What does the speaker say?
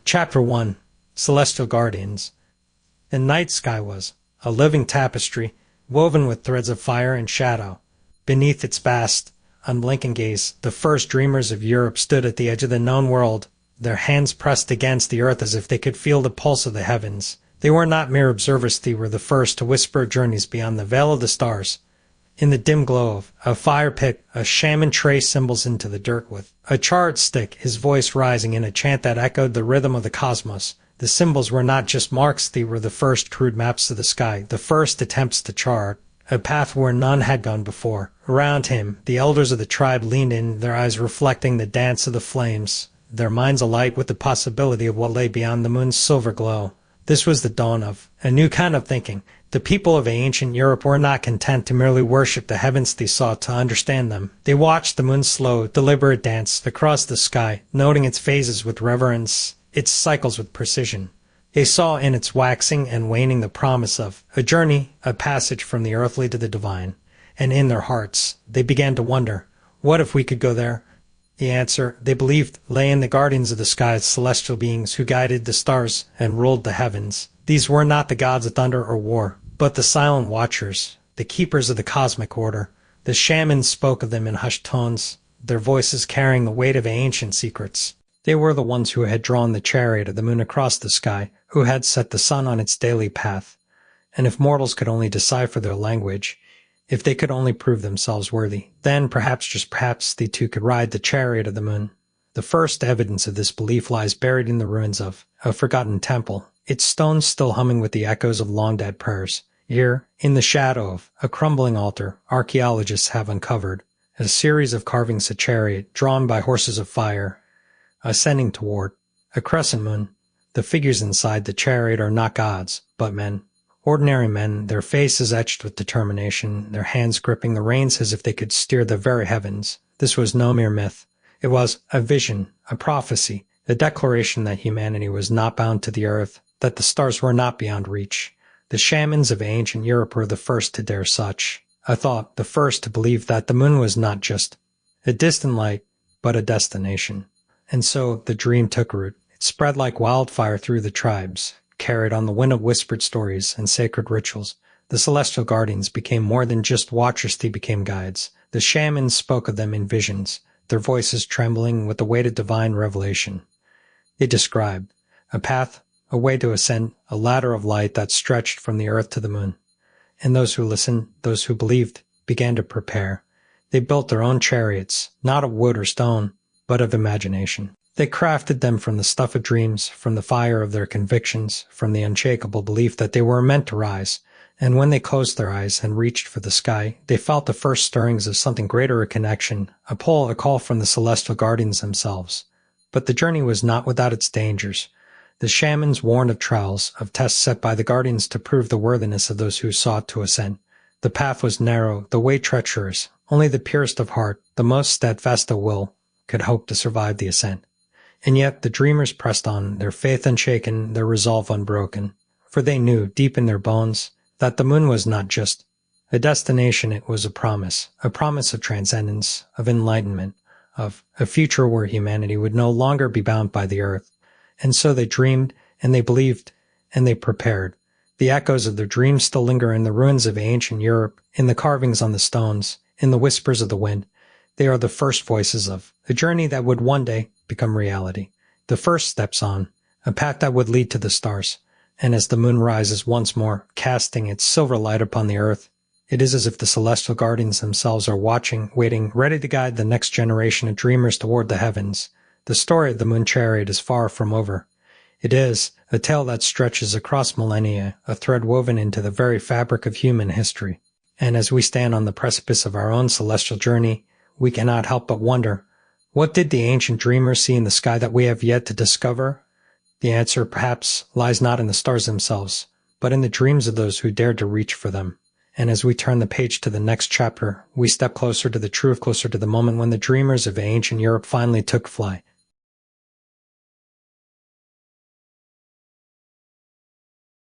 Chapter 1. Celestial Guardians. The night sky was a living tapestry, woven with threads of fire and shadow. Beneath its vast, unblinking gaze, the first dreamers of Europe stood at the edge of the known world, their hands pressed against the earth as if they could feel the pulse of the heavens. They were not mere observers, they were the first to whisper journeys beyond the veil of the stars. In the dim glow of a fire pit, a shaman traced symbols into the dirt with a charred stick, his voice rising in a chant that echoed the rhythm of the cosmos. The symbols were not just marks, they were the first crude maps of the sky, the first attempts to chart a path where none had gone before. Around him, the elders of the tribe leaned in, their eyes reflecting the dance of the flames, their minds alight with the possibility of what lay beyond the moon's silver glow. This was the dawn of a new kind of thinking. The people of ancient Europe were not content to merely worship the heavens, they sought to understand them. They watched the moon's slow, deliberate dance across the sky, noting its phases with reverence, its cycles with precision. They saw in its waxing and waning the promise of a journey, a passage from the earthly to the divine. And in their hearts, they began to wonder, what if we could go there? The answer, they believed, lay in the guardians of the skies, celestial beings who guided the stars and ruled the heavens. These were not the gods of thunder or war, but the silent watchers, the keepers of the cosmic order. The shamans spoke of them in hushed tones, their voices carrying the weight of ancient secrets. They were the ones who had drawn the chariot of the moon across the sky, who had set the sun on its daily path. And if mortals could only decipher their language, if they could only prove themselves worthy, then perhaps, just perhaps, they too could ride the chariot of the moon. The first evidence of this belief lies buried in the ruins of a forgotten temple, its stones still humming with the echoes of long-dead prayers. Here, in the shadow of a crumbling altar, archaeologists have uncovered a series of carvings of chariot drawn by horses of fire, ascending toward a crescent moon. The figures inside the chariot are not gods, but men. Ordinary men, their faces etched with determination, their hands gripping the reins as if they could steer the very heavens. This was no mere myth. It was a vision, a prophecy, a declaration that humanity was not bound to the earth, that the stars were not beyond reach. The shamans of ancient Europe were the first to dare such a thought, the first to believe that the moon was not just a distant light, but a destination. And so the dream took root. It spread like wildfire through the tribes, carried on the wind of whispered stories and sacred rituals. The celestial guardians became more than just watchers, they became guides. The shamans spoke of them in visions, their voices trembling with the weight of divine revelation. They described a path, a way to ascend, a ladder of light that stretched from the earth to the moon. And those who listened, those who believed, began to prepare. They built their own chariots, not of wood or stone, but of imagination. They crafted them from the stuff of dreams, from the fire of their convictions, from the unshakable belief that they were meant to rise. And when they closed their eyes and reached for the sky, they felt the first stirrings of something greater, a connection, a pull, a call from the celestial guardians themselves. But the journey was not without its dangers. The shamans warned of trials, of tests set by the guardians to prove the worthiness of those who sought to ascend. The path was narrow, the way treacherous. Only the purest of heart, the most steadfast of will, could hope to survive the ascent. And yet the dreamers pressed on, their faith unshaken, their resolve unbroken. For they knew, deep in their bones, that the moon was not just a destination, it was a promise of transcendence, of enlightenment, of a future where humanity would no longer be bound by the earth. And so they dreamed, and they believed, and they prepared. The echoes of their dreams still linger in the ruins of ancient Europe, in the carvings on the stones, in the whispers of the wind. They are the first voices of a journey that would one day become reality. The first steps on a path that would lead to the stars. And as the moon rises once more, casting its silver light upon the earth, it is as if the celestial guardians themselves are watching, waiting, ready to guide the next generation of dreamers toward the heavens. The story of the Moon Chariot is far from over. It is a tale that stretches across millennia, a thread woven into the very fabric of human history. And as we stand on the precipice of our own celestial journey, we cannot help but wonder, what did the ancient dreamers see in the sky that we have yet to discover? The answer, perhaps, lies not in the stars themselves, but in the dreams of those who dared to reach for them. And as we turn the page to the next chapter, we step closer to the truth, closer to the moment when the dreamers of ancient Europe finally took flight.